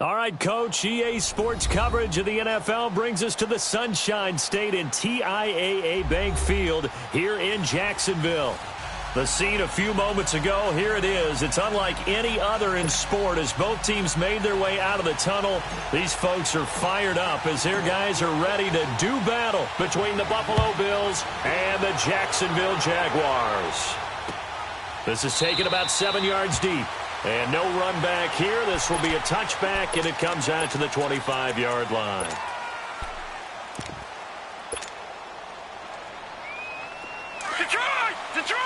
All right, Coach, EA Sports coverage of the NFL brings us to the Sunshine State in TIAA Bank Field here in Jacksonville. The scene a few moments ago, here it is. It's unlike any other in sport as both teams made their way out of the tunnel. These folks are fired up as their guys are ready to do battle between the Buffalo Bills and the Jacksonville Jaguars. This is taken about 7 yards deep. And no run back here. This will be a touchback, and it comes out to the 25-yard line. Detroit! Detroit!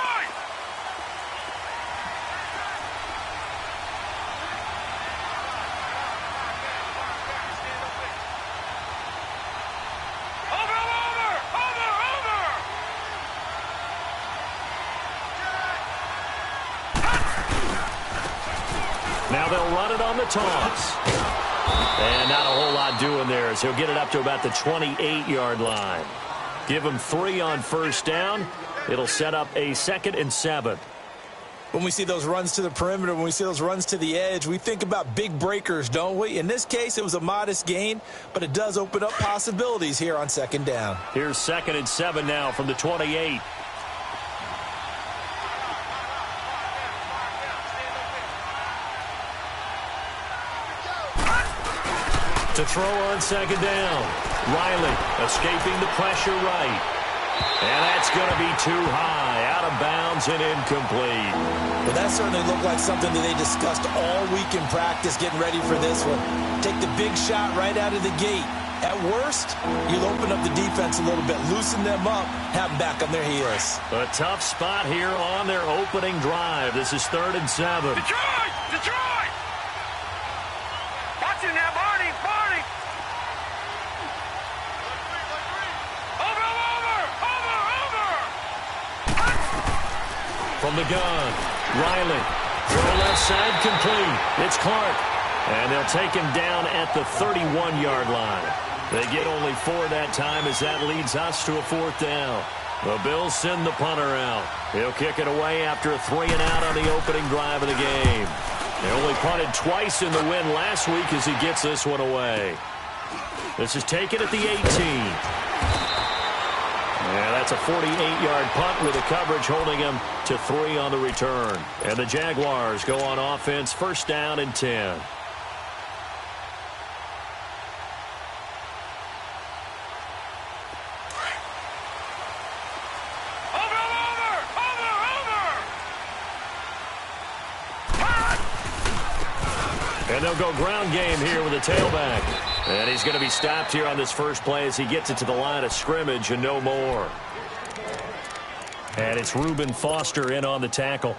Now they'll run it on the toss. And not a whole lot doing there as he'll get it up to about the 28-yard line. Give him 3 on first down. It'll set up a 2nd and 7. When we see those runs to the perimeter, when we see those runs to the edge, we think about big breakers, don't we? In this case, it was a modest gain, but it does open up possibilities here on 2nd down. Here's 2nd and 7 now from the 28. To throw on 2nd down. Riley escaping the pressure right. And that's going to be too high. Out of bounds and incomplete. Well, that certainly looked like something that they discussed all week in practice getting ready for this one. Take the big shot right out of the gate. At worst, you'll open up the defense a little bit, loosen them up, have them back on their heels. A tough spot here on their opening drive. This is 3rd and 7. Detroit! Detroit! Watch it now, Barney! Barney! From the gun, Riley. Throw left side complete. It's Clark. And they'll take him down at the 31-yard line. They get only 4 that time as that leads us to a 4th down. The Bills send the punter out. He'll kick it away after a 3 and out on the opening drive of the game. They only punted twice in the win last week as he gets this one away. This is taken at the 18. Yeah, that's a 48-yard punt with the coverage holding him to 3 on the return. And the Jaguars go on offense, 1st down and 10. And they'll go ground game here with a tailback. And he's going to be stopped here on this first play as he gets it to the line of scrimmage and no more. And it's Reuben Foster in on the tackle.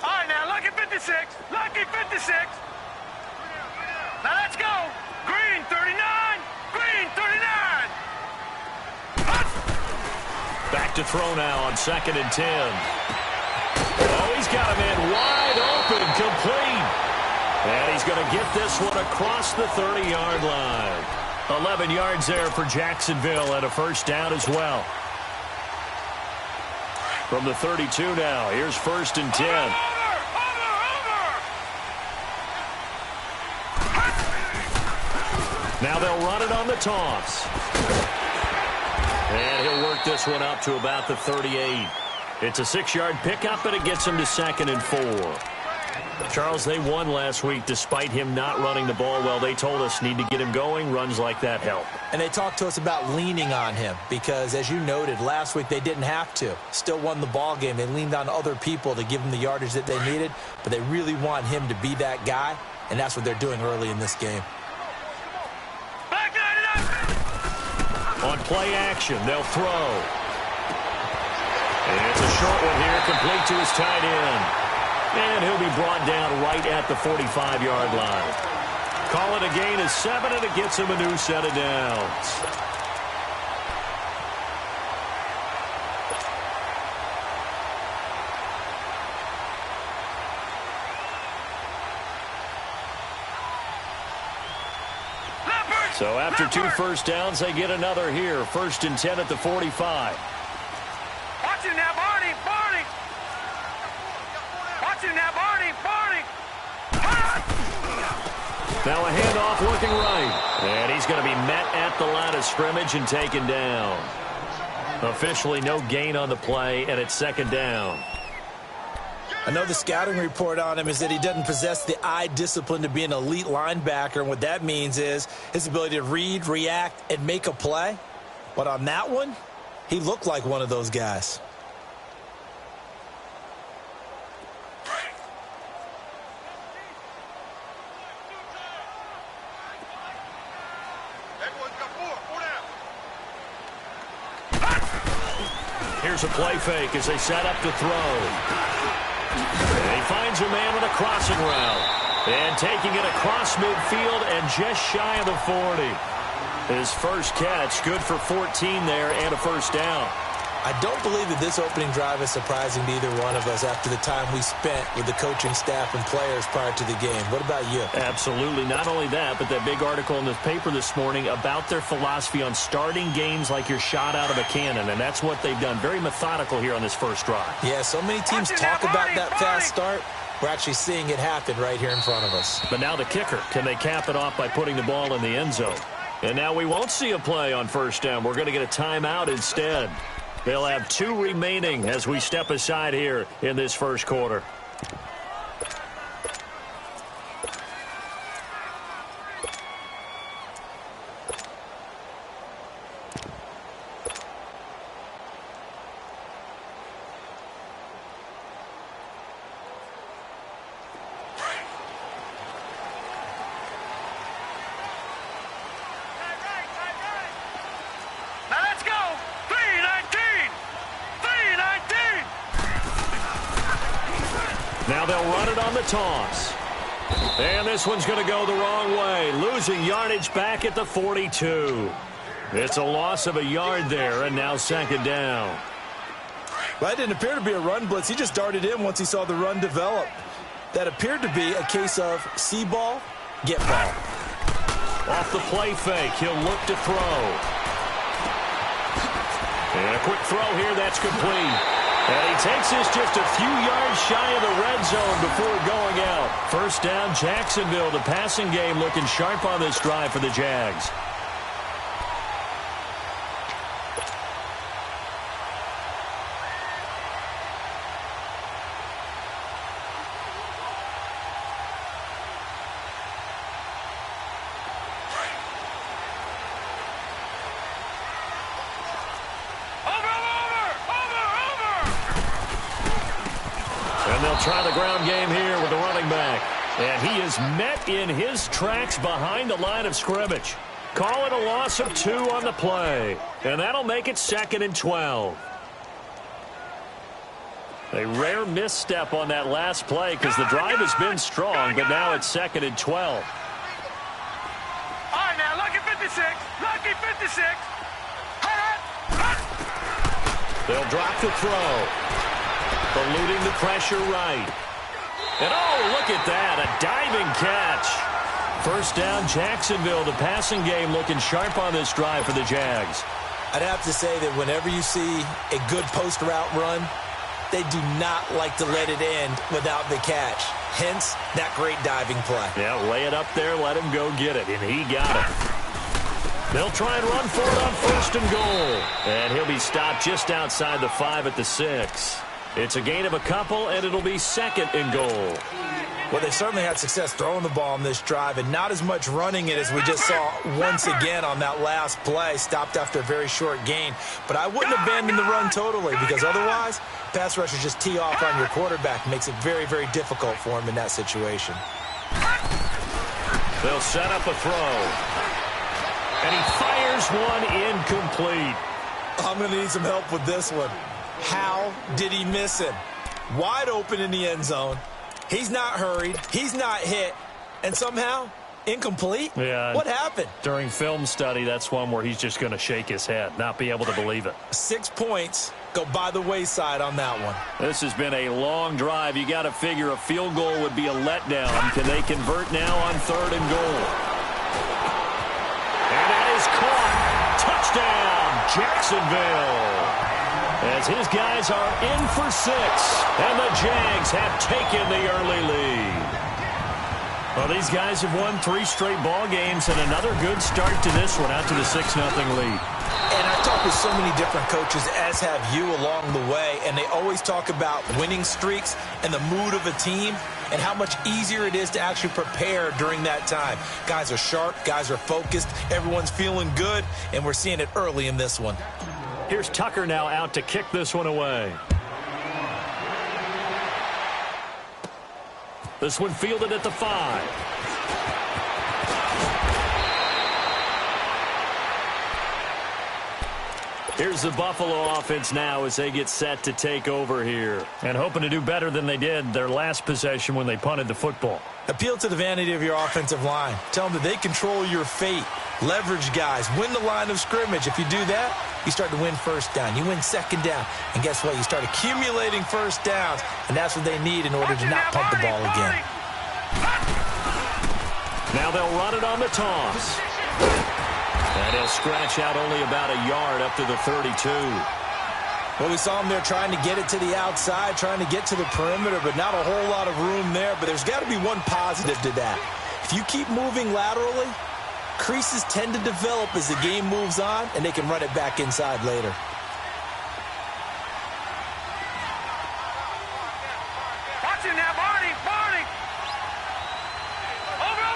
All right, now, lucky 56. Lucky 56. Now let's go. Green 39. Green 39. Back to throw now on 2nd and 10. Oh, he's got a man wide open, complete. And he's going to get this one across the 30-yard line. 11 yards there for Jacksonville and a 1st down as well. From the 32 now, here's 1st and 10. Now they'll run it on the toss. And he'll work this one up to about the 38. It's a 6-yard pickup, and it gets him to 2nd and 4. Charles, they won last week despite him not running the ball well. They told us need to get him going. Runs like that help. And they talked to us about leaning on him because, as you noted, last week they didn't have to. Still won the ball game. They leaned on other people to give them the yardage that they needed, but they really want him to be that guy, and that's what they're doing early in this game. On play action, they'll throw. And it's a short one here, complete to his tight end. And he'll be brought down right at the 45-yard line. Call it a gain of 7, and it gets him a new set of downs. So after 2 first downs, they get another here. 1st and 10 at the 45. Watch him now, Barney. Barney. Watch him now, Barney. Barney. Now a handoff looking right. And he's going to be met at the line of scrimmage and taken down. Officially no gain on the play, and it's 2nd down. I know the scouting report on him is that he doesn't possess the eye discipline to be an elite linebacker. And what that means is his ability to read, react, and make a play. But on that one, he looked like one of those guys. Here's a play fake as they set up to throw. And he finds a man with a crossing route. And taking it across midfield and just shy of the 40. His first catch, good for 14 there and a 1st down. I don't believe that this opening drive is surprising to either one of us after the time we spent with the coaching staff and players prior to the game. What about you? Absolutely. Not only that, but that big article in the paper this morning about their philosophy on starting games like you're shot out of a cannon, and that's what they've done. Very methodical here on this first drive. Yeah, so many teams talk about that fast start. We're actually seeing it happen right here in front of us. But now the kicker. Can they cap it off by putting the ball in the end zone? And now we won't see a play on 1st down. We're going to get a timeout instead. They'll have 2 remaining as we step aside here in this first quarter. Now they'll run it on the toss. And this one's going to go the wrong way. Losing yardage back at the 42. It's a loss of a yard there, and now 2nd down. Well, that didn't appear to be a run blitz. He just darted in once he saw the run develop. That appeared to be a case of see ball, get ball. Off the play fake, he'll look to throw. And a quick throw here, that's complete. And he takes this just a few yards shy of the red zone before going out. 1st down, Jacksonville. The passing game looking sharp on this drive for the Jags. Try the ground game here with the running back. And he is met in his tracks behind the line of scrimmage. Call it a loss of 2 on the play. And that'll make it 2nd and 12. A rare misstep on that last play because the drive has been strong, but now it's 2nd and 12. All right, now, lucky 56. Lucky 56. They'll drop the throw. Eluding the pressure right. And oh, look at that, a diving catch. 1st down, Jacksonville. The passing game looking sharp on this drive for the Jags. I'd have to say that whenever you see a good post route run, they do not like to let it end without the catch. Hence, that great diving play. Yeah, lay it up there, let him go get it, and he got it. They'll try and run for it on 1st and goal. And he'll be stopped just outside the 5 at the 6. It's a gain of a couple, and it'll be 2nd and goal. Well, they certainly had success throwing the ball on this drive, and not as much running it as we just saw once again on that last play. Stopped after a very short gain. But I wouldn't abandon the run totally, because otherwise, pass rushers just tee off on your quarterback. Makes it very, very difficult for him in that situation. They'll set up a throw. And he fires one incomplete. I'm going to need some help with this one. How did he miss him? Wide open in the end zone. He's not hurried. He's not hit. And somehow, incomplete? Yeah. What happened? During film study, that's one where he's just going to shake his head, not be able to believe it. 6 points go by the wayside on that one. This has been a long drive. You got to figure a field goal would be a letdown. Can they convert now on 3rd and goal? Jacksonville, as his guys are in for 6, and the Jags have taken the early lead. Well, these guys have won 3 straight ball games, and another good start to this one, out to the 6-0 lead. And I've talked with so many different coaches, as have you, along the way, and they always talk about winning streaks and the mood of a team and how much easier it is to actually prepare during that time. Guys are sharp, guys are focused, everyone's feeling good, and we're seeing it early in this one. Here's Tucker now out to kick this one away. This one fielded at the 5. Here's the Buffalo offense now as they get set to take over here, and hoping to do better than they did their last possession when they punted the football. Appeal to the vanity of your offensive line. Tell them that they control your fate. Leverage guys. Win the line of scrimmage. If you do that, you start to win first down. You win second down. And guess what? You start accumulating first downs, and that's what they need in order to not pump the ball again. Now they'll run it on the toss. And he'll scratch out only about a yard up to the 32. Well, we saw him there trying to get it to the outside, trying to get to the perimeter, but not a whole lot of room there. But there's got to be one positive to that. If you keep moving laterally, creases tend to develop as the game moves on, and they can run it back inside later. Watch him now, Barney. Over.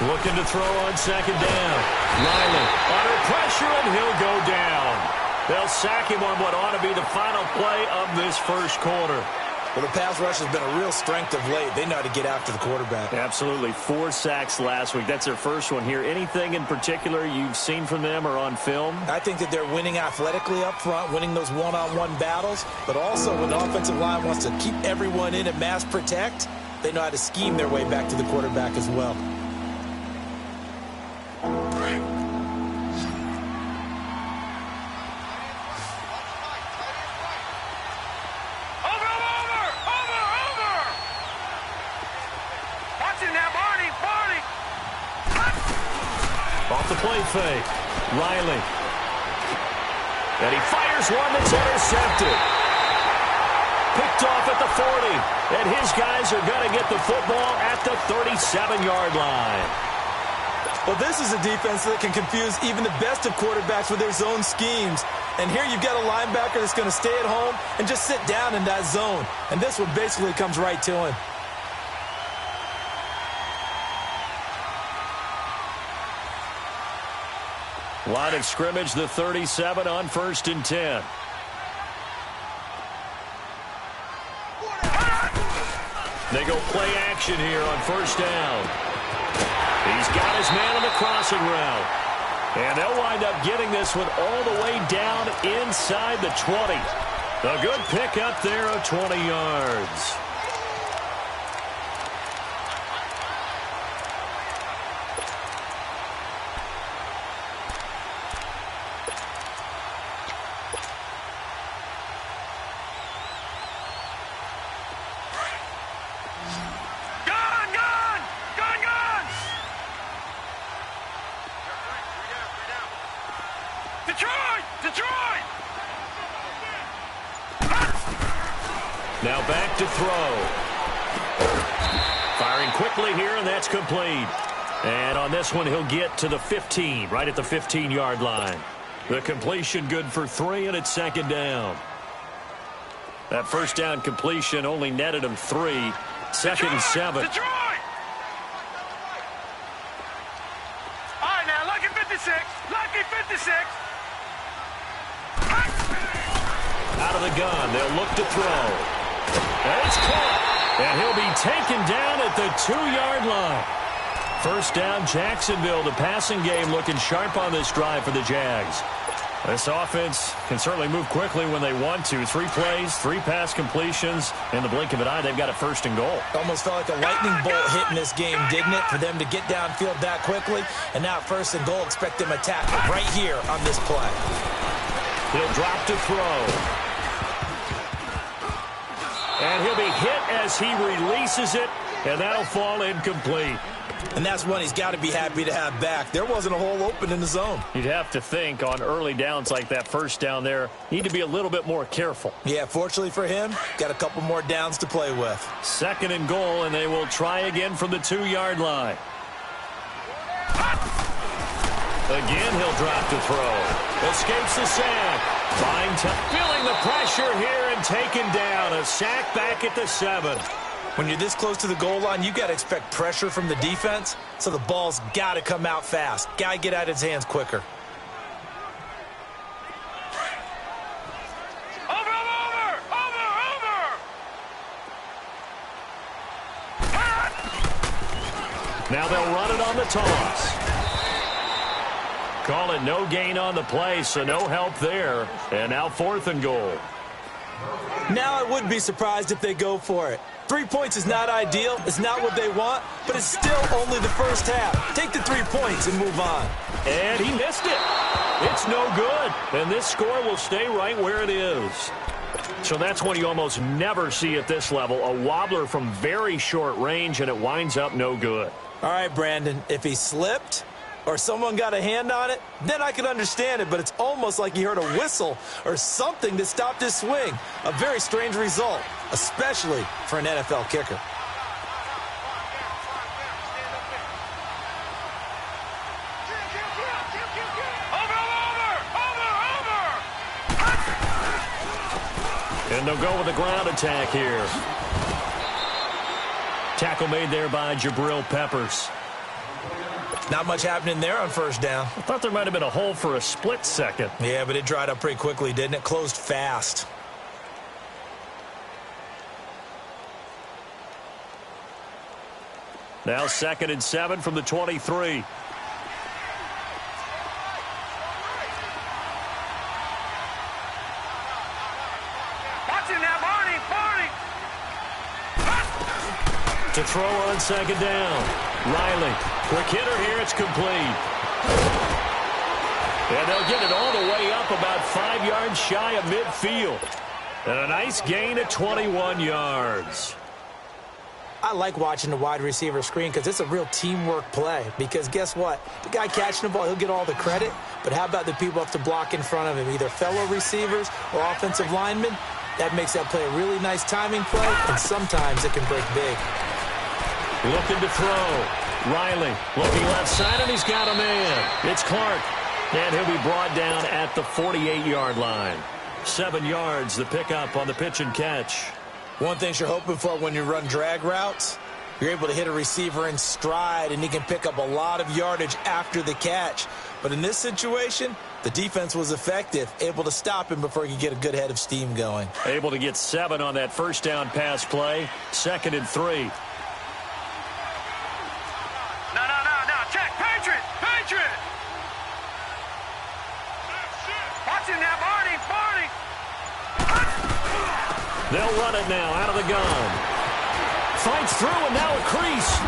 Looking to throw on second down. Riley under pressure, and he'll go down. They'll sack him on what ought to be the final play of this first quarter. Well, the pass rush has been a real strength of late. They know how to get after the quarterback. Absolutely. 4 sacks last week. That's their first one here. Anything in particular you've seen from them or on film? I think that they're winning athletically up front, winning those one-on-one battles, but also when the offensive line wants to keep everyone in and mass protect, they know how to scheme their way back to the quarterback as well. Off the play fake. Riley. And he fires one that's intercepted. Picked off at the 40. And his guys are going to get the football at the 37-yard line. Well, this is a defense that can confuse even the best of quarterbacks with their zone schemes. And here you've got a linebacker that's going to stay at home and just sit down in that zone. And this one basically comes right to him. Line of scrimmage, the 37 on 1st and 10. They go play action here on 1st down. He's got his man on the crossing route. And they'll wind up getting this one all the way down inside the 20. A good pick up there of 20 yards. Detroit! Now back to throw. Firing quickly here, and that's complete. And on this one, he'll get to the 15, right at the 15-yard line. The completion good for 3, and it's 2nd down. That first down completion only netted him 3. 2nd and 7. Detroit! All right, now, lucky 56. Lucky 56. Out of the gun, they'll look to throw. And it's caught. And he'll be taken down at the 2-yard line. First down, Jacksonville. The passing game looking sharp on this drive for the Jags. This offense can certainly move quickly when they want to. 3 plays, 3 pass completions. In the blink of an eye, they've got a 1st and goal. Almost felt like a lightning bolt hit in this game, didn't it? For them to get downfield that quickly. And now 1st and goal, expect them to attack right here on this play. He'll drop to throw. And he'll be hit as he releases it and that'll fall incomplete. And that's one he's got to be happy to have back. There wasn't a hole open in the zone. You'd have to think on early downs like that first down there, need to be a little bit more careful. Yeah, fortunately for him, got a couple more downs to play with. 2nd and goal, and they will try again from the 2-yard line. Again, he'll drop to throw. Escapes the sack. Feeling the pressure here and taken down. A sack back at the 7. When you're this close to the goal line, you've got to expect pressure from the defense, so the ball's got to come out fast. Got to get out of his hands quicker. Over! Now they'll run it on the toss. Call it no gain on the play, so no help there. And now 4th and goal. Now I wouldn't be surprised if they go for it. 3 points is not ideal. It's not what they want, but it's still only the first half. Take the 3 points and move on. And he missed it. It's no good. And this score will stay right where it is. So that's one you almost never see at this level. A wobbler from very short range, and it winds up no good. All right, Brandon, if he slipped or someone got a hand on it, then I could understand it, but it's almost like he heard a whistle or something that stopped his swing. A very strange result, especially for an NFL kicker. And they'll go with the ground attack here. Tackle made there by Jabril Peppers. Not much happening there on first down. I thought there might have been a hole for a split second. Yeah, but it dried up pretty quickly, didn't it? Closed fast. Now 2nd and 7 from the 23. To throw on 2nd down. Riley, quick hitter here, it's complete. And they'll get it all the way up about 5 yards shy of midfield. And a nice gain at 21 yards. I like watching the wide receiver screen because it's a real teamwork play. Because guess what? The guy catching the ball, he'll get all the credit. But how about the people have to block in front of him, either fellow receivers or offensive linemen? That makes that play a really nice timing play, and sometimes it can break big. Looking to throw. Riley looking left side, and he's got a man. It's Clark. And he'll be brought down at the 48-yard line. 7 yards, the pickup on the pitch and catch. One thing you're hoping for when you run drag routes, you're able to hit a receiver in stride, and he can pick up a lot of yardage after the catch. But in this situation, the defense was effective, able to stop him before he could get a good head of steam going. Able to get 7 on that first down pass play. 2nd and 3. No. Check. Patriot. Watching that, Barney. They'll run it now out of the gun. Fights through, and now a crease.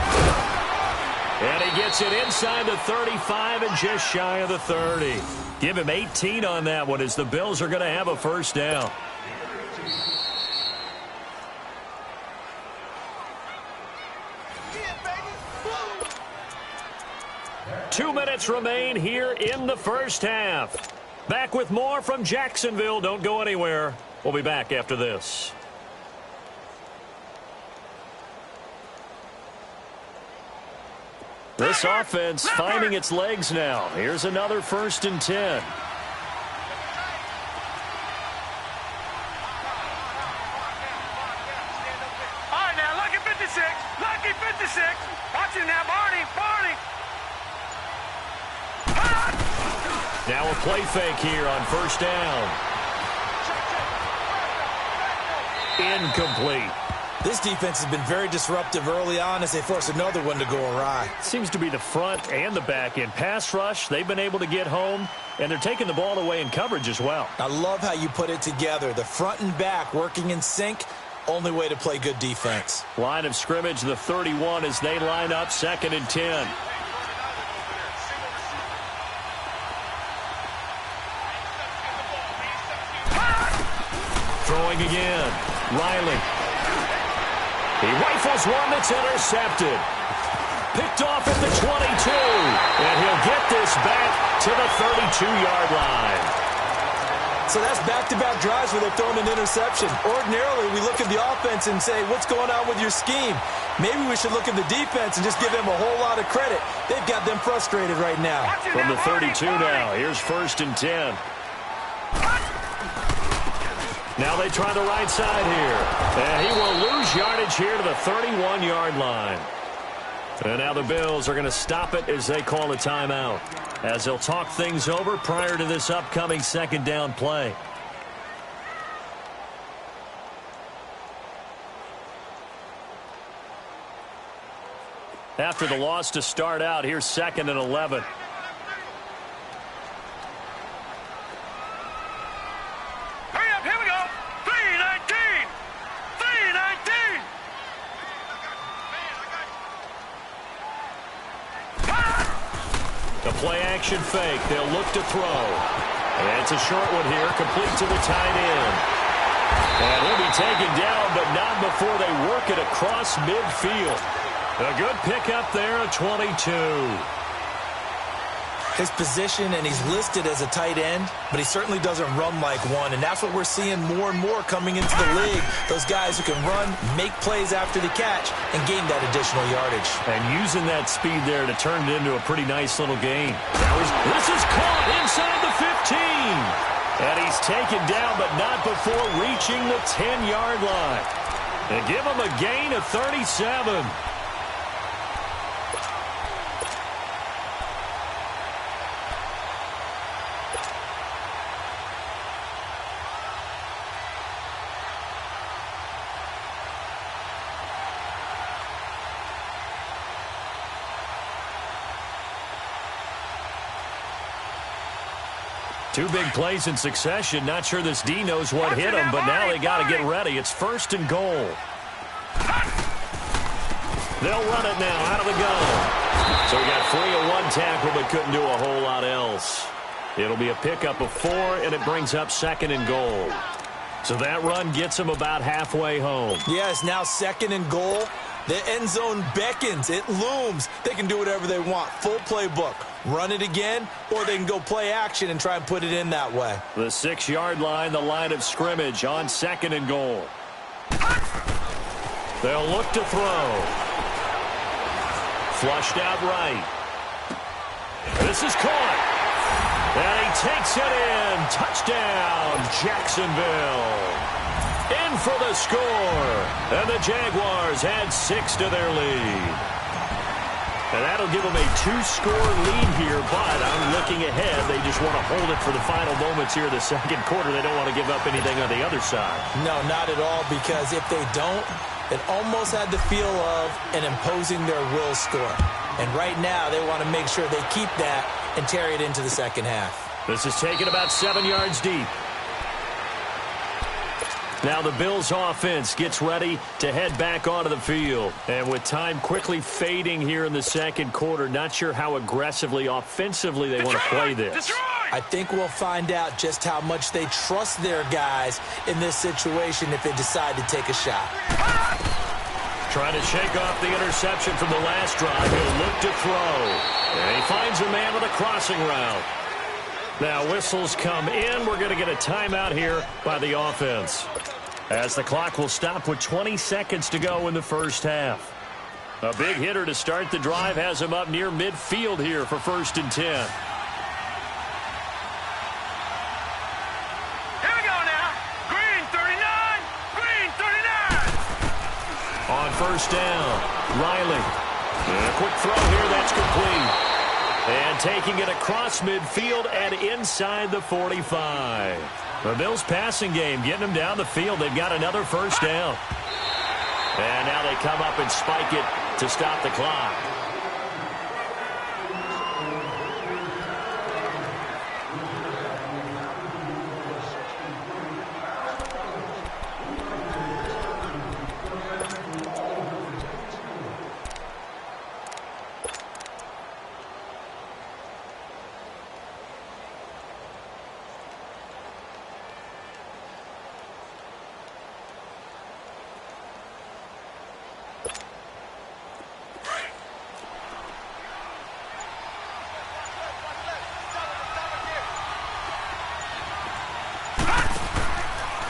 And he gets it inside the 35 and just shy of the 30. Give him 18 on that one as the Bills are going to have a first down. Two minutes remain here in the first half. Back with more from Jacksonville. Don't go anywhere. We'll be back after this. This offense finding its legs now. Here's another 1st and 10. All right, now, lucky 56. Watching now, Barney. Now a play fake here on first down. Incomplete. This defense has been very disruptive early on as they force another one to go awry. Seems to be the front and the back end. Pass rush, they've been able to get home, and they're taking the ball away in coverage as well. I love how you put it together. The front and back working in sync, only way to play good defense. Line of scrimmage, the 31 as they line up 2nd and 10. Throwing again. Riley. He rifles one that's intercepted. Picked off at the 22. And he'll get this back to the 32-yard line. So that's back-to-back drives where they're throwing an interception. Ordinarily, we look at the offense and say, what's going on with your scheme? Maybe we should look at the defense and just give them a whole lot of credit. They've got them frustrated right now. From the 32 now, here's 1st and 10. Now they try the right side here. And he will lose yardage here to the 31-yard line. And now the Bills are going to stop it as they call a timeout, as they'll talk things over prior to this upcoming 2nd down play. After the loss to start out, here's 2nd and 11. Hurry up, here we go. 3:19. 3:19. The play-action fake. They'll look to throw. And it's a short one here, complete to the tight end. And he'll be taken down, but not before they work it across midfield. A good pickup there, a 22. His position, and he's listed as a tight end, but he certainly doesn't run like one, and that's what we're seeing more and more coming into the league. Those guys who can run, make plays after the catch, and gain that additional yardage. And using that speed there to turn it into a pretty nice little gain. This is caught inside the 15. And he's taken down, but not before reaching the 10-yard line. And give him a gain of 37. Two big plays in succession. Not sure this D knows what hit him, but now they got to get ready. It's 1st and goal. They'll run it now out of the gun. So he got free of one tackle, but couldn't do a whole lot else. It'll be a pickup of 4, and it brings up 2nd and goal. So that run gets him about halfway home. Yeah, it's now 2nd and goal. The end zone beckons. It looms. They can do whatever they want. Full playbook. Run it again, or they can go play action and try and put it in that way. The 6-yard line, the line of scrimmage on 2nd and goal. They'll look to throw. Flushed out right. This is caught. And he takes it in. Touchdown, Jacksonville. In for the score. And the Jaguars add 6 to their lead. And that'll give them a 2-score lead here, but I'm looking ahead. They just want to hold it for the final moments here in the 2nd quarter. They don't want to give up anything on the other side. No, not at all, because if they don't, it almost had the feel of an imposing their will score. And right now, they want to make sure they keep that and carry it into the 2nd half. This is taken about 7 yards deep. Now the Bills offense gets ready to head back onto the field. And with time quickly fading here in the 2nd quarter, not sure how aggressively, offensively they want to play this. I think we'll find out just how much they trust their guys in this situation if they decide to take a shot. Trying to shake off the interception from the last drive. He'll look to throw. And he finds a man with a crossing route. Now whistles come in. We're going to get a timeout here by the offense, as the clock will stop with 20 seconds to go in the 1st half. A big hitter to start the drive has him up near midfield here for 1st and 10. Here we go now. Green 39. Green 39. On 1st down, Riley. And a quick throw here. That's complete. And taking it across midfield and inside the 45. The Bills passing game getting them down the field. They've got another 1st down. And now they come up and spike it to stop the clock.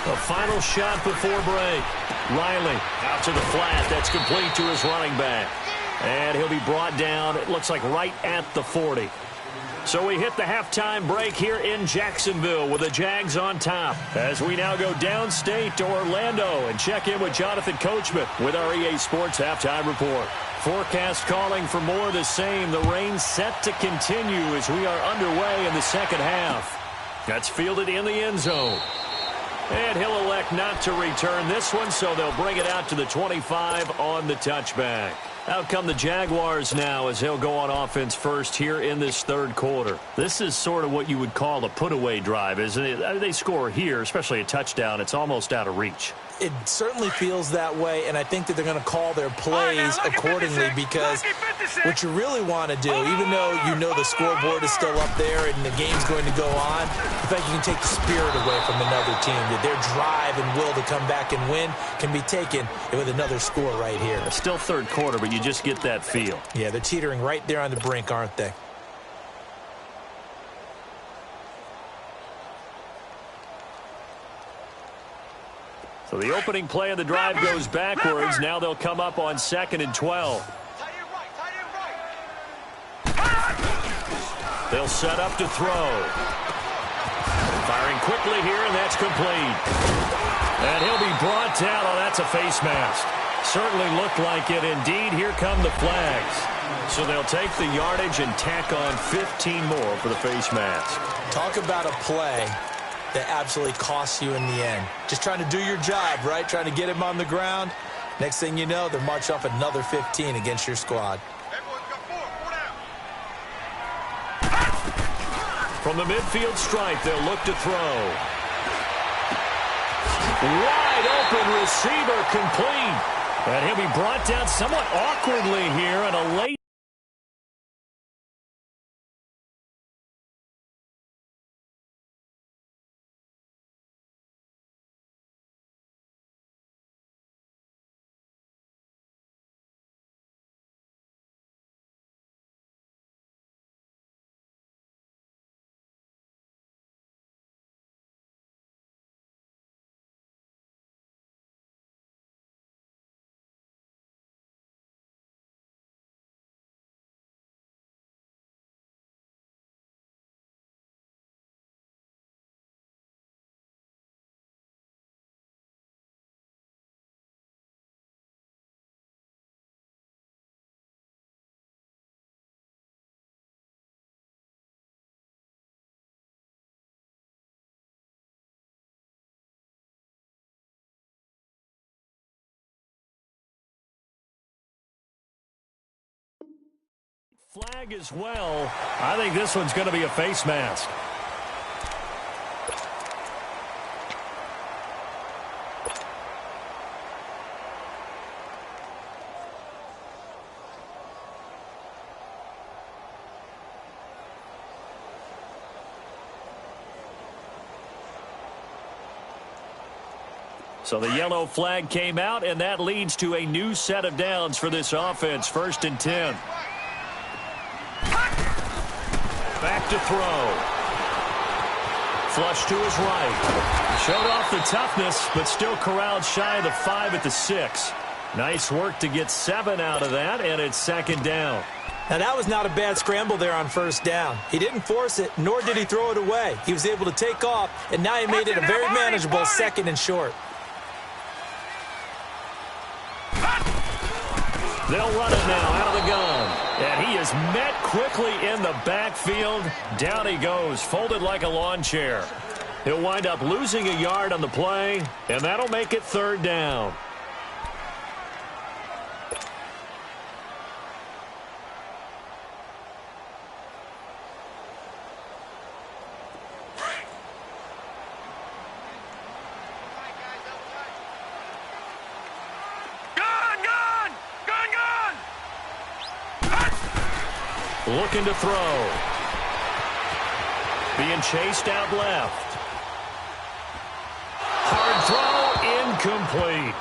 A final shot before break. Riley out to the flat. That's complete to his running back. And he'll be brought down, it looks like, right at the 40. So we hit the halftime break here in Jacksonville with the Jags on top. As we now go downstate to Orlando and check in with Jonathan Coachman with our EA Sports Halftime Report. Forecast calling for more of the same. The rain set to continue as we are underway in the second half. That's fielded in the end zone. And he'll elect not to return this one, so they'll bring it out to the 25 on the touchback. Out come the Jaguars now as they'll go on offense first here in this third quarter. This is sort of what you would call a put-away drive, isn't it? They score here, especially a touchdown. It's almost out of reach. It certainly feels that way, and I think that they're going to call their plays accordingly because what you really want to do, even though you know the scoreboard is still up there and the game's going to go on, in fact, you can take the spirit away from another team. That their drive and will to come back and win can be taken with another score right here. Still third quarter, but you just get that feel. Yeah, they're teetering right there on the brink, aren't they? So the opening play of the drive goes backwards. Now they'll come up on 2nd and 12. They'll set up to throw. Firing quickly here, and that's complete. And he'll be brought down. Oh, that's a face mask. Certainly looked like it. Indeed, here come the flags. So they'll take the yardage and tack on 15 more for the face mask. Talk about a play that absolutely costs you in the end. Just trying to do your job, right? Trying to get him on the ground. Next thing you know, they're march off another 15 against your squad. From the midfield stripe, they'll look to throw. Wide open receiver complete. And he'll be brought down somewhat awkwardly here on a late. Flag as well. I think this one's going to be a face mask. So the yellow flag came out, and that leads to a new set of downs for this offense. 1st and 10. Back to throw. Flush to his right. Showed off the toughness, but still corralled shy of the 5 at the 6. Nice work to get 7 out of that, and it's 2nd down. Now, that was not a bad scramble there on 1st down. He didn't force it, nor did he throw it away. He was able to take off, and now he made it a very manageable 2nd and short. They'll run it now out of the gun. And he is met quickly in the backfield. Down he goes, folded like a lawn chair. He'll wind up losing a yard on the play, and that'll make it 3rd down. Looking to throw. Being chased out left. Hard throw, incomplete.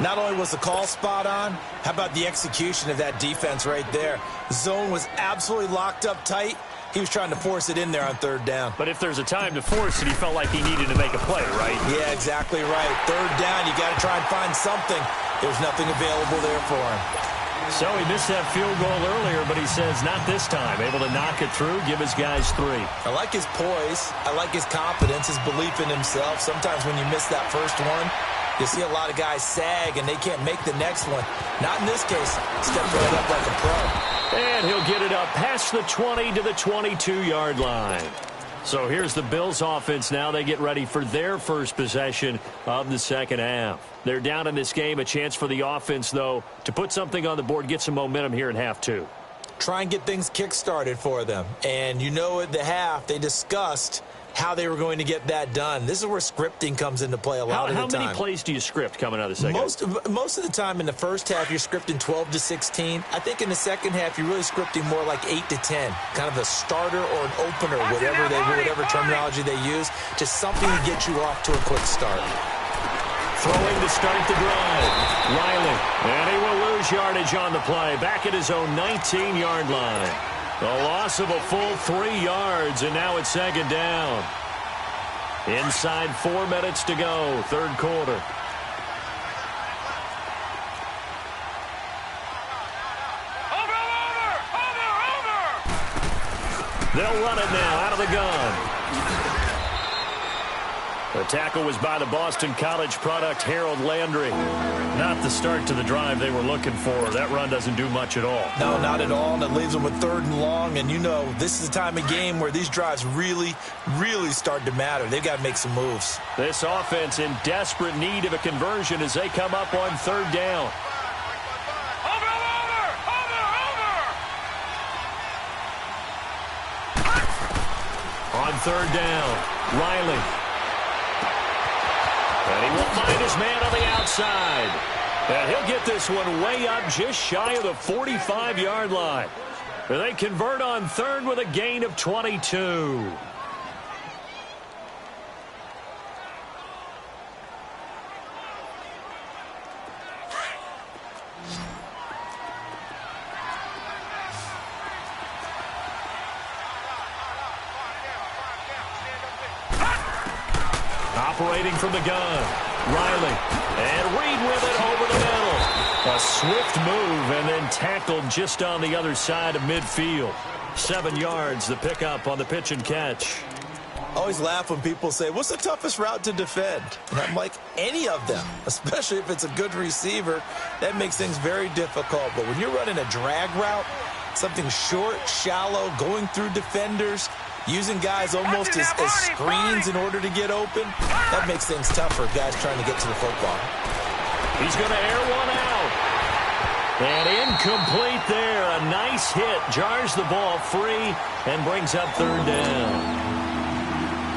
Not only was the call spot on, how about the execution of that defense right there? The zone was absolutely locked up tight. he was trying to force it in there on third down. But if there's a time to force it, he felt like he needed to make a play, right? Yeah, exactly right. Third down, you got to try and find something. There's nothing available there for him. So he missed that field goal earlier, but he says not this time. Able to knock it through, give his guys 3. I like his poise. I like his confidence, his belief in himself. Sometimes when you miss that first one, you see a lot of guys sag and they can't make the next one. Not in this case. Stepped right up like a pro. And he'll get it up past the 20 to the 22-yard line. So here's the Bills offense now. They get ready for their first possession of the second half. They're down in this game. A chance for the offense, though, to put something on the board, get some momentum here in half 2. Try and get things kick-started for them. And you know at the half, they discussed how they were going to get that done. This is where scripting comes into play a lot of the time. How many plays do you script coming out of the second half? Most of the time in the first half, you're scripting 12 to 16. I think in the second half, you're really scripting more like 8 to 10. Kind of a starter or an opener, whatever terminology they use. Just something to get you off to a quick start. Throwing to start the drive. Riley. And he will lose yardage on the play. Back at his own 19-yard line. The loss of a full 3 yards, and now it's second down. Inside 4 minutes to go, third quarter. Over! They'll run it now out of the gun. The tackle was by the Boston College product, Harold Landry. Not the start to the drive they were looking for. That run doesn't do much at all. No, not at all, and it leaves them with 3rd and long. And you know, this is the time of game where these drives really start to matter. They've got to make some moves. This offense in desperate need of a conversion as they come up on 3rd down. Over! On 3rd down, Riley. And he will find his man on the outside. And he'll get this one way up just shy of the 45-yard line. And they convert on 3rd with a gain of 22. Operating from the gun, Riley, and Reed with it over the middle. A swift move and then tackled just on the other side of midfield. 7 yards, the pickup on the pitch and catch. I always laugh when people say, what's the toughest route to defend? And I'm like, any of them, especially if it's a good receiver. That makes things very difficult. But when you're running a drag route, something short, shallow, going through defenders, using guys almost as screens in order to get open, that makes things tough for guys trying to get to the football. He's going to air one out. And incomplete there. A nice hit. Jars the ball free and brings up 3rd down.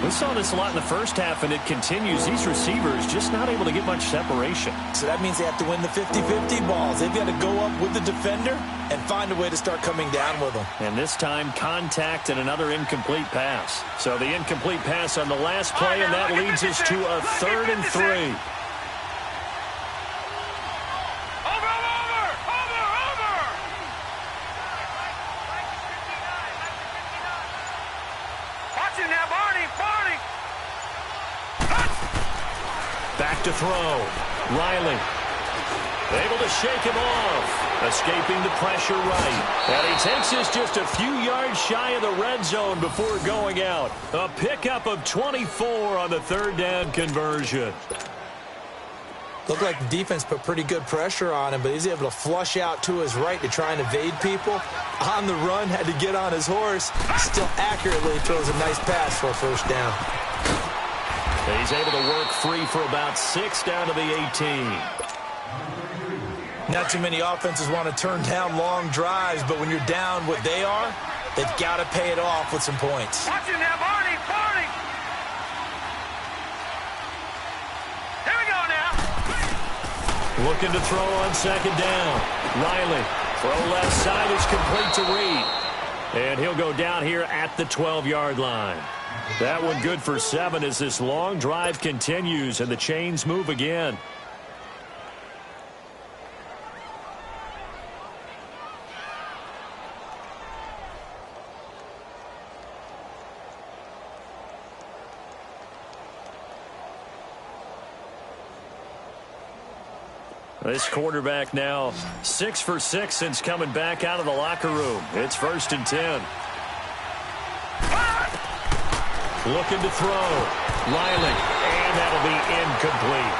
We saw this a lot in the first half, and it continues. These receivers just not able to get much separation. So that means they have to win the 50-50 balls. They've got to go up with the defender and find a way to start coming down with them. And this time, contact and another incomplete pass. So the incomplete pass on the last play, and that leads us to a 3rd and 3. Back to throw. Riley. Able to shake him off. Escaping the pressure right. And he takes this just a few yards shy of the red zone before going out. A pickup of 24 on the 3rd down conversion. Looked like the defense put pretty good pressure on him, but he's able to flush out to his right to try and evade people. On the run, had to get on his horse. Still accurately throws a nice pass for a 1st down. He's able to work free for about 6 down to the 18. Not too many offenses want to turn down long drives, but when you're down what they are, they've got to pay it off with some points. Watching now, Barney! Here we go now. Looking to throw on 2nd down. Riley. Throw left side is complete to Reed. And he'll go down here at the 12-yard line. That one good for 7 as this long drive continues and the chains move again. This quarterback now 6 for 6 since coming back out of the locker room. It's 1st and 10. Looking to throw. Riley. And that'll be incomplete.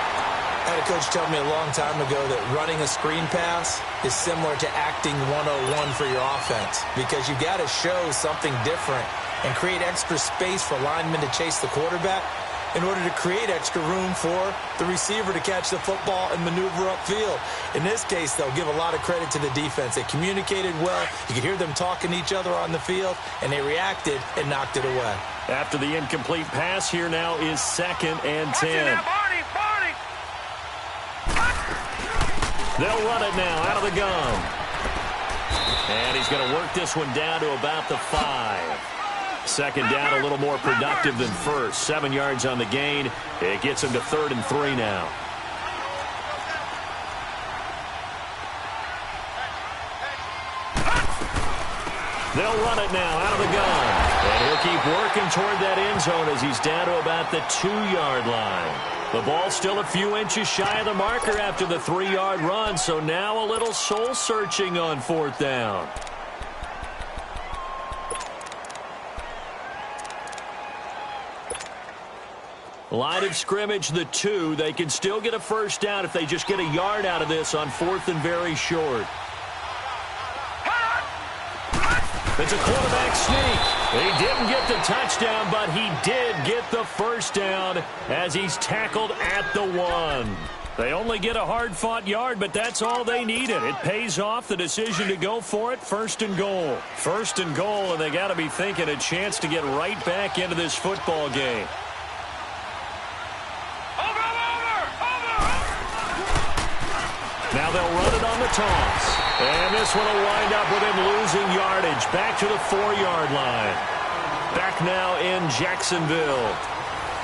I had a coach tell me a long time ago that running a screen pass is similar to acting 101 for your offense, because you've got to show something different and create extra space for linemen to chase the quarterback in order to create extra room for the receiver to catch the football and maneuver upfield. In this case, they'll give a lot of credit to the defense. They communicated well. You could hear them talking to each other on the field, and they reacted and knocked it away. After the incomplete pass, here now is 2nd and 10. They'll run it now out of the gun. And he's going to work this one down to about the 5. 2nd down, a little more productive than first. 7 yards on the gain. It gets him to 3rd and 3 now. They'll run it now out of the gun. And he'll keep working toward that end zone as he's down to about the 2-yard line. The ball's still a few inches shy of the marker after the 3-yard run, so now a little soul-searching on 4th down. Line of scrimmage, the 2. They can still get a 1st down if they just get a yard out of this on 4th and very short. It's a quarterback sneak. He didn't get the touchdown, but he did get the 1st down as he's tackled at the 1. They only get a hard-fought yard, but that's all they needed. It pays off the decision to go for it. 1st and goal. 1st and goal, and they got to be thinking a chance to get right back into this football game. Now they'll run it on the toss. And this one will wind up with him losing yardage back to the 4-yard line. Back now in Jacksonville.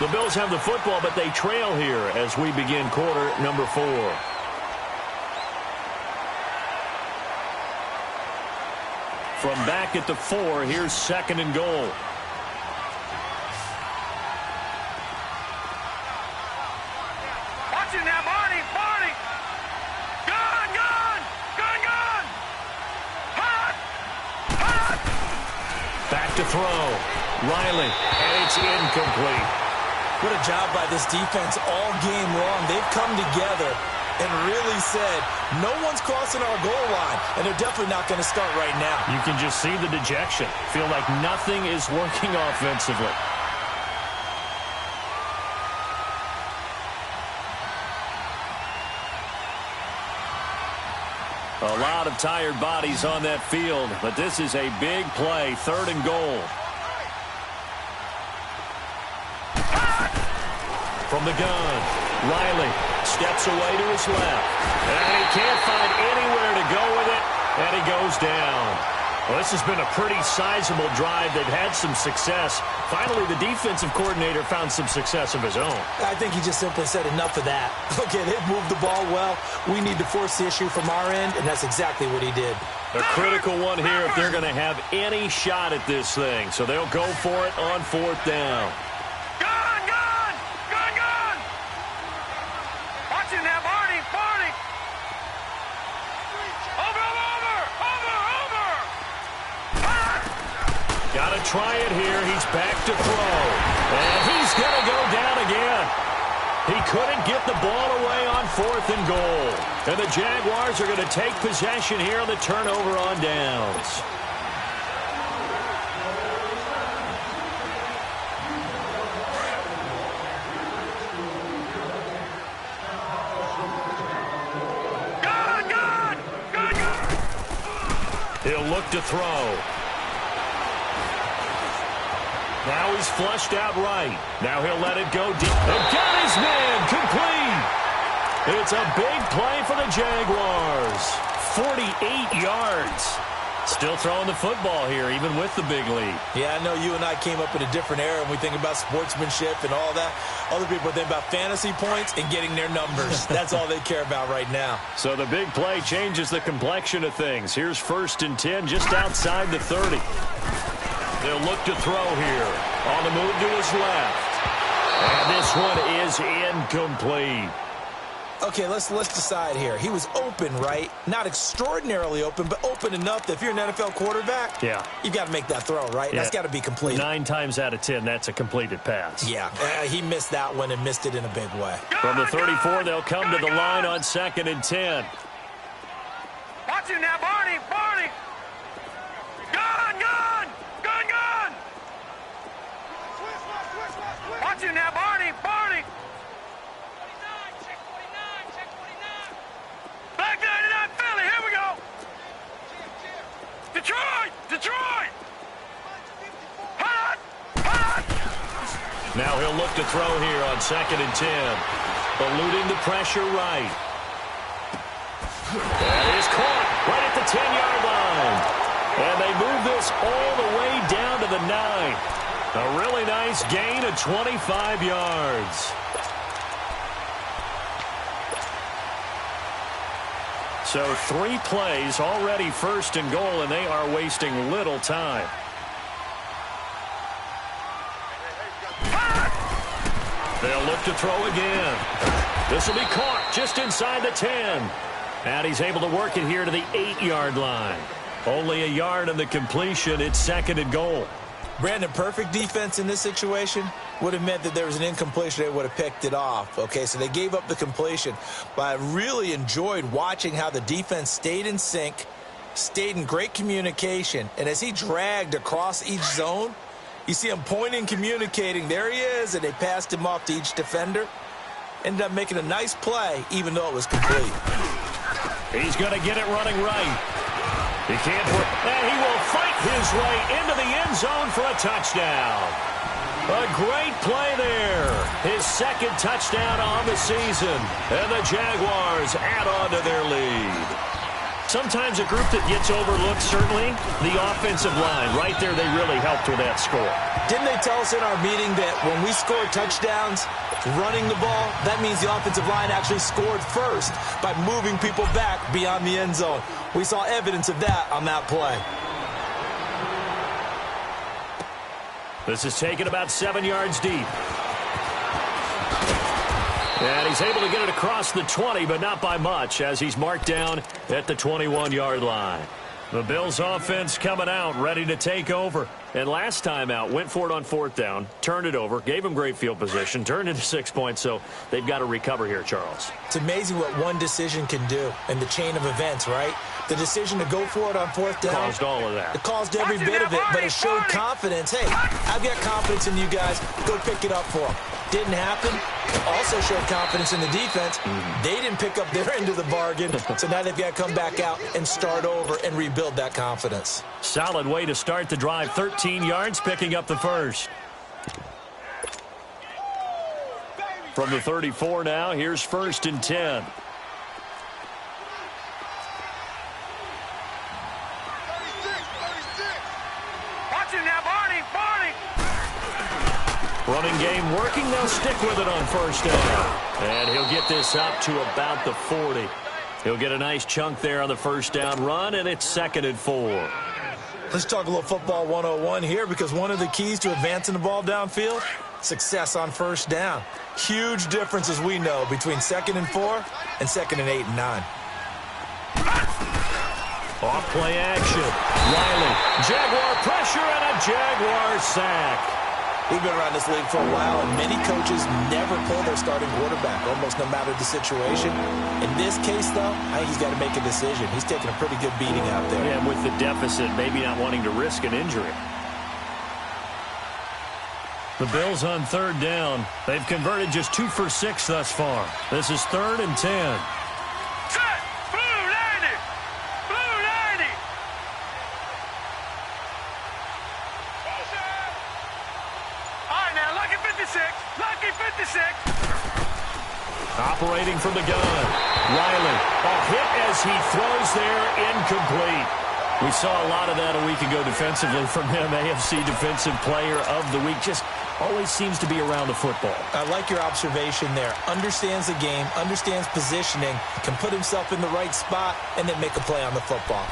The Bills have the football, but they trail here as we begin quarter number 4. From back at the 4, here's 2nd and goal. To throw. Riley, and it's incomplete. What a job by this defense all game long. They've come together and really said, no one's crossing our goal line, and they're definitely not going to start right now. You can just see the dejection. Feel like nothing is working offensively. A lot of tired bodies on that field, but this is a big play. 3rd and goal. From the gun, Riley steps away to his left. And he can't find anywhere to go with it, and he goes down. Well, this has been a pretty sizable drive that had some success. Finally, the defensive coordinator found some success of his own. I think he just simply said enough of that. Okay, they've moved the ball well. We need to force the issue from our end, and that's exactly what he did. A critical one here if they're going to have any shot at this thing. So they'll go for it on 4th down. Watching that, Barney. Got to try it here. He's back to throw. And he's going to go down again. He couldn't get the ball away on 4th and goal. And the Jaguars are going to take possession here on the turnover on downs. He'll look to throw. Now he's flushed out right. Now he'll let it go deep. And got his man complete. It's a big play for the Jaguars. 48 yards. Still throwing the football here, even with the big lead. Yeah, I know you and I came up in a different era, and we think about sportsmanship and all that. Other people think about fantasy points and getting their numbers. That's all they care about right now. So the big play changes the complexion of things. Here's 1st and 10 just outside the 30. They'll look to throw here. On the move to his left. And this one is incomplete. Okay, let's decide here. He was open, right? Not extraordinarily open, but open enough that if you're an NFL quarterback, you got to make that throw, right? Yeah. That's got to be completed. 9 times out of 10, that's a completed pass. Yeah, he missed that one and missed it in a big way. From the 34, they'll come to the line on 2nd and 10. Watch him now, Barney! Barney! Gun! Gun! Gun! Gun! Watch him now, Barney! Barney! 49, check 49, check 49. Back 99, Philly, here we go! Detroit! Detroit! Hot! Hot! Now he'll look to throw here on 2nd and 10. Eluding the pressure right. That is caught right at the 10-yard line. And they move this all the way down to the 9. A really nice gain of 25 yards. So 3 plays already 1st and goal, and they are wasting little time. They'll look to throw again. This will be caught just inside the 10. And he's able to work it here to the 8-yard line. Only a yard on the completion. It's 2nd and goal. Brandon, perfect defense in this situation would have meant that there was an incompletion. They would have picked it off. Okay, so they gave up the completion. But I really enjoyed watching how the defense stayed in sync, stayed in great communication. And as he dragged across each zone, you see him pointing, communicating. There he is, and they passed him off to each defender. Ended up making a nice play, even though it was complete. He's going to get it running right. He can't work, and he will fight his way into the end zone for a touchdown. A great play there. His 2nd touchdown on the season. And the Jaguars add on to their lead. Sometimes a group that gets overlooked, certainly, the offensive line. Right there, they really helped with that score. Didn't they tell us in our meeting that when we score touchdowns running the ball, that means the offensive line actually scored first by moving people back beyond the end zone? We saw evidence of that on that play. This is taken about 7 yards deep. And he's able to get it across the 20, but not by much, as he's marked down at the 21-yard line. The Bills offense coming out, ready to take over. And last time out, went for it on 4th down, turned it over, gave him great field position, turned into 6 points, so they've got to recover here, Charles. It's amazing what one decision can do in the chain of events, right? The decision to go for it on 4th down. Caused all of that. It caused every bit of it, but it showed confidence. Hey, I've got confidence in you guys. Go pick it up for them. Didn't happen. Also showed confidence in the defense. They didn't pick up their end of the bargain, so now they've got to come back out and start over and rebuild that confidence. Solid way to start the drive. 13 yards, picking up the first. From the 34 now, here's 1st and 10. Watch him now, Barney! Barney! Running game working. They'll stick with it on 1st down. And he'll get this up to about the 40. He'll get a nice chunk there on the 1st down run, and it's 2nd and 4. Let's talk a little football 101 here, because one of the keys to advancing the ball downfield, success on 1st down. Huge difference, as we know, between 2nd and 4 and 2nd and 8 and 9. Off play action. Riley. Jaguar pressure and a Jaguar sack. We've been around this league for a while, and many coaches never pull their starting quarterback, almost no matter the situation. In this case, though, I think he's got to make a decision. He's taking a pretty good beating out there. Yeah, and with the deficit, maybe not wanting to risk an injury. The Bills on 3rd down. They've converted just 2 for 6 thus far. This is 3rd and 10. Set! Blue 90! Blue 90! All right, now, lucky 56! Lucky 56! Operating from the gun. Riley. A hit as he throws there, incomplete. We saw a lot of that a week ago defensively from him. AFC Defensive Player of the Week. Just always seems to be around the football. I like your observation there. Understands the game, understands positioning, can put himself in the right spot, and then make a play on the football.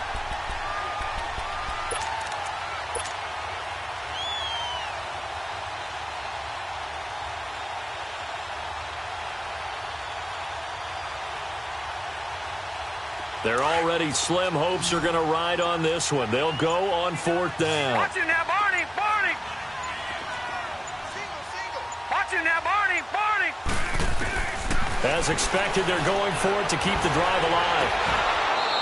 Their already slim hopes are going to ride on this one. They'll go on 4th down. Watch it now, Barney, Barney. Watch it now, Barney, Barney. As expected, they're going for it to keep the drive alive.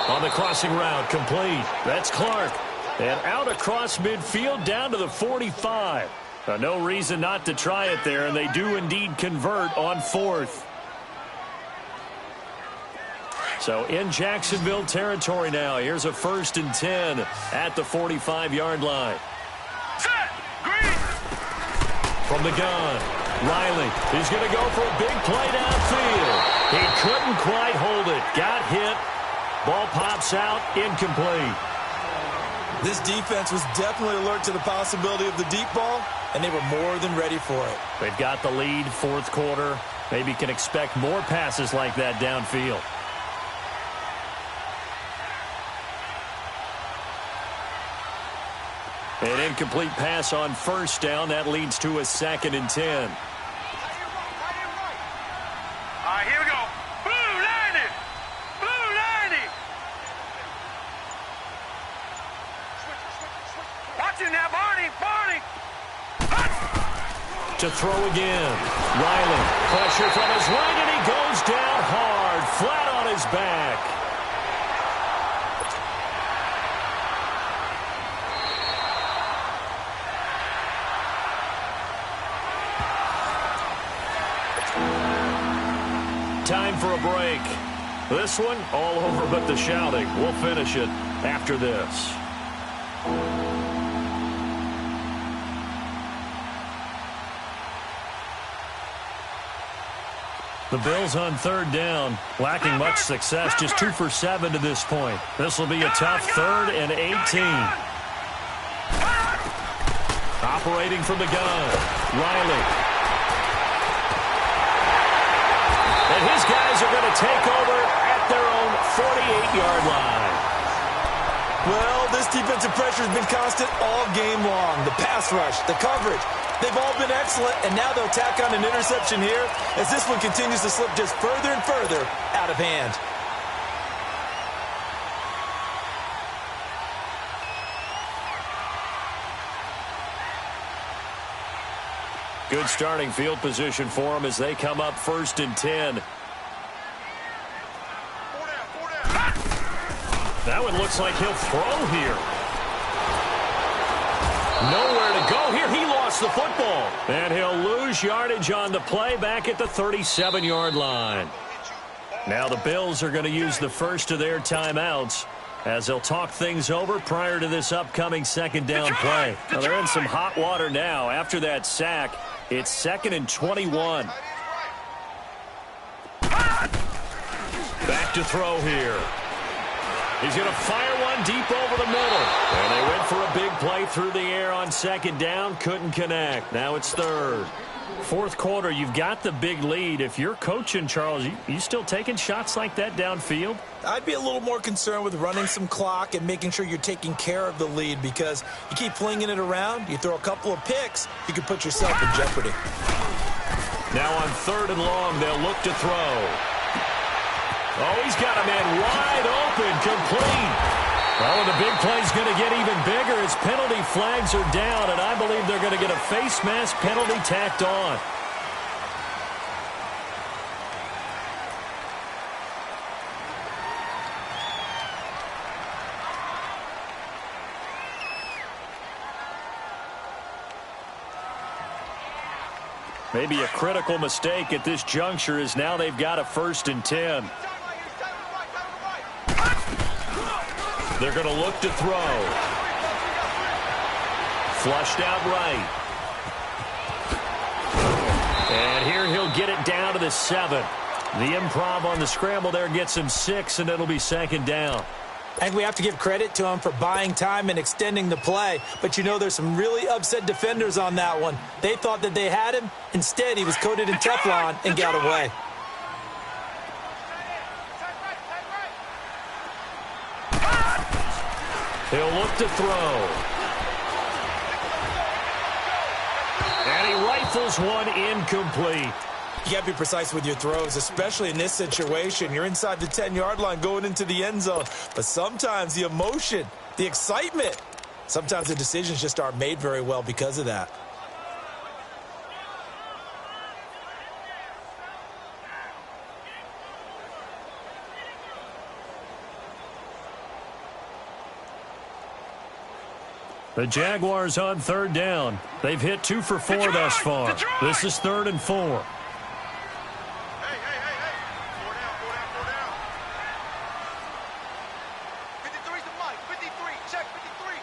On the crossing route, complete. That's Clark. And out across midfield down to the 45. No reason not to try it there, and they do indeed convert on 4th. So in Jacksonville territory now. Here's a 1st and 10 at the 45-yard line. Set, green. From the gun, Riley is going to go for a big play downfield. He couldn't quite hold it. Got hit. Ball pops out, incomplete. This defense was definitely alert to the possibility of the deep ball, and they were more than ready for it. They've got the lead, 4th quarter. Maybe can expect more passes like that downfield. An incomplete pass on 1st down. That leads to a 2nd and 10. All right, here we go. Blue 90. Blue 90. Watch it now, Barney, Barney. To throw again. Riley, pressure from his right, and he goes down hard, flat on his back. Time for a break. This one, all over but the shouting. We'll finish it after this. The Bills on 3rd down, lacking much success, just 2 for 7 to this point. This will be a tough 3rd and 18. Operating from the gun, Riley. And his guys are going to take over at their own 48-yard line. Well, this defensive pressure has been constant all game long. The pass rush, the coverage, they've all been excellent, and now they'll tack on an interception here as this one continues to slip just further and further out of hand. Good starting field position for them as they come up 1st and 10. That one looks like he'll throw here. Nowhere to go here. He lost the football. And he'll lose yardage on the play back at the 37-yard line. Now the Bills are going to use the first of their timeouts as they'll talk things over prior to this upcoming 2nd down play. Now they're in some hot water now. After that sack, it's 2nd and 21. Back to throw here. He's going to fire one deep over the middle. And they went for a big play through the air on 2nd down. Couldn't connect. Now it's 3rd. 4th quarter, you've got the big lead. If you're coaching, Charles, you still taking shots like that downfield? I'd be a little more concerned with running some clock and making sure you're taking care of the lead, because you keep flinging it around, you throw a couple of picks, you could put yourself in jeopardy. Now on 3rd and long, they'll look to throw. Oh, he's got a man wide open, complete. Oh, and the big play's going to get even bigger as penalty flags are down, and I believe they're going to get a face mask penalty tacked on. Maybe a critical mistake at this juncture is now they've got a 1st and 10. They're going to look to throw. Flushed out right. And here he'll get it down to the 7. The improv on the scramble there gets him 6, and it'll be 2nd down. I think we have to give credit to him for buying time and extending the play. But, you know, there's some really upset defenders on that one. They thought that they had him. Instead, he was coated in Teflon and got away. He'll look to throw. And he rifles one incomplete. You got to be precise with your throws, especially in this situation. You're inside the 10-yard line going into the end zone. But sometimes the emotion, the excitement, sometimes the decisions just aren't made very well because of that. The Jaguars on third down. They've hit 2 for 4 thus far. This is 3rd and 4. Hey. 4 down. 53's the mic. 53. Check 53.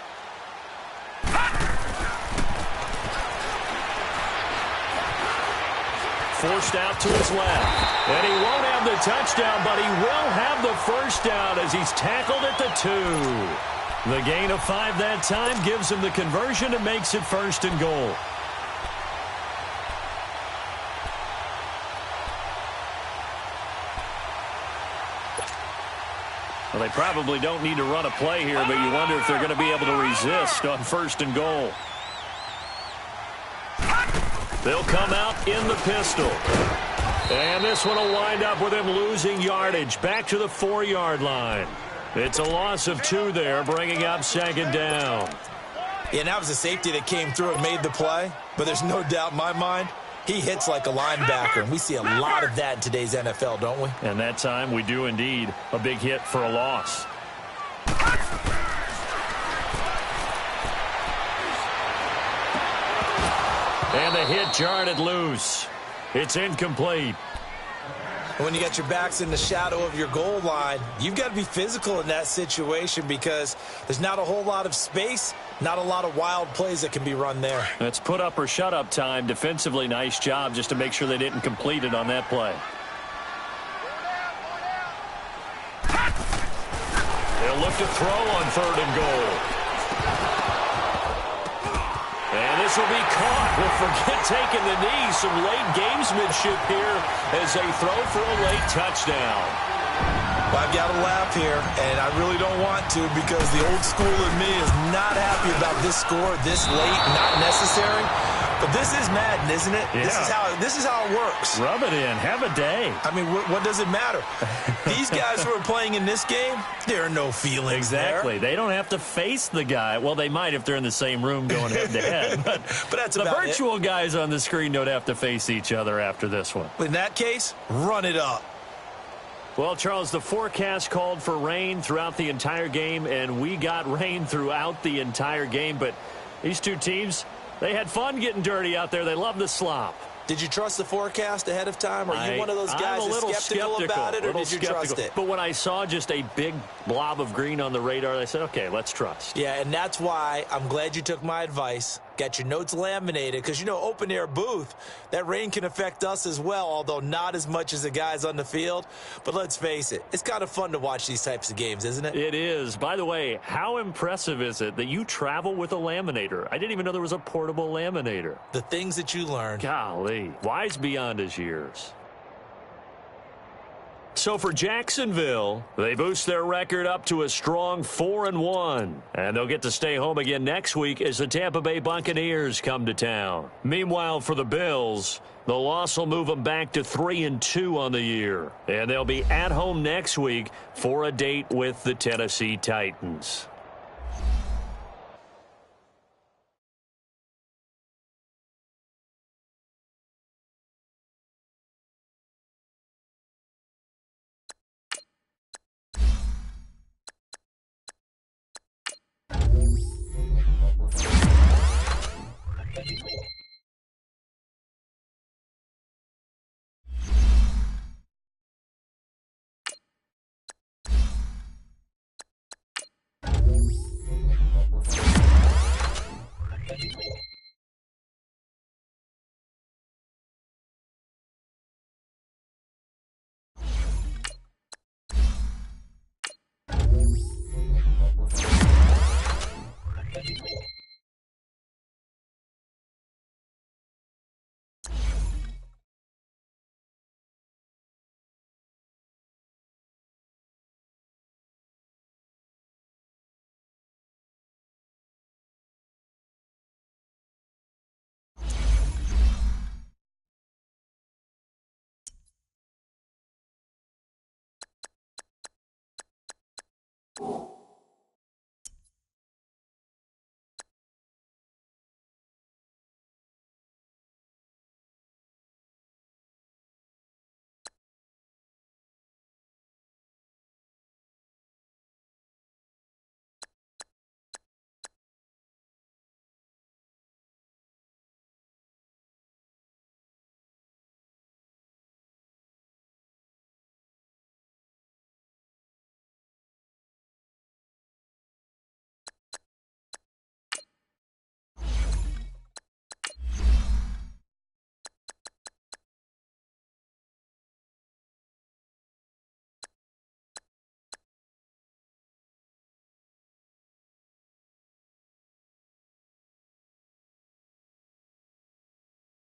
Forced out to his left. And he won't have the touchdown, but he will have the first down as he's tackled at the 2. The gain of 5 that time gives him the conversion and makes it 1st and goal. Well, they probably don't need to run a play here, but you wonder if they're going to be able to resist on 1st and goal. They'll come out in the pistol. And this one will wind up with him losing yardage back to the 4-yard line. It's a loss of 2 there, bringing up 2nd down. Yeah, and that was a safety that came through and made the play. But there's no doubt in my mind, he hits like a linebacker. And we see a lot of that in today's NFL, don't we? And that time we do indeed. A big hit for a loss. And the hit jarred it loose. It's incomplete. When you got your backs in the shadow of your goal line, you've got to be physical in that situation because there's not a whole lot of space, not a lot of wild plays that can be run there. It's put up or shut up time. Defensively, nice job just to make sure they didn't complete it on that play. They'll look to throw on 3rd and goal. And this will be caught. We'll forget taking the knee. Some late gamesmanship here as they throw for a late touchdown. Well, I've got to laugh here, and I really don't want to because the old school in me is not happy about this score this late, not necessary. But this is Madden, isn't it? Yeah. This is how it works. Rub it in. Have a day. I mean, what does it matter? These guys who are playing in this game, there are no feelings Exactly. there. They don't have to face the guy. Well, they might if they're in the same room going head-to-head. But that's the about virtual guys on the screen don't have to face each other after this one. In that case, run it up. Well, Charles, the forecast called for rain throughout the entire game, and we got rain throughout the entire game. But these two teams, they had fun getting dirty out there. They love the slop. Did you trust the forecast ahead of time? Are you one of those guys that's skeptical about it, or did you trust it? But when I saw just a big blob of green on the radar, I said, okay, let's trust. Yeah, and that's why I'm glad you took my advice. Got your notes laminated because, you know, open-air booth, that rain can affect us as well, although not as much as the guys on the field. But let's face it, it's kind of fun to watch these types of games, isn't it? It is. By the way, how impressive is it that you travel with a laminator? I didn't even know there was a portable laminator. The things that you learn. Golly, wise beyond his years. So for Jacksonville, they boost their record up to a strong 4-1. And they'll get to stay home again next week as the Tampa Bay Buccaneers come to town. Meanwhile, for the Bills, the loss will move them back to 3-2 on the year. And they'll be at home next week for a date with the Tennessee Titans.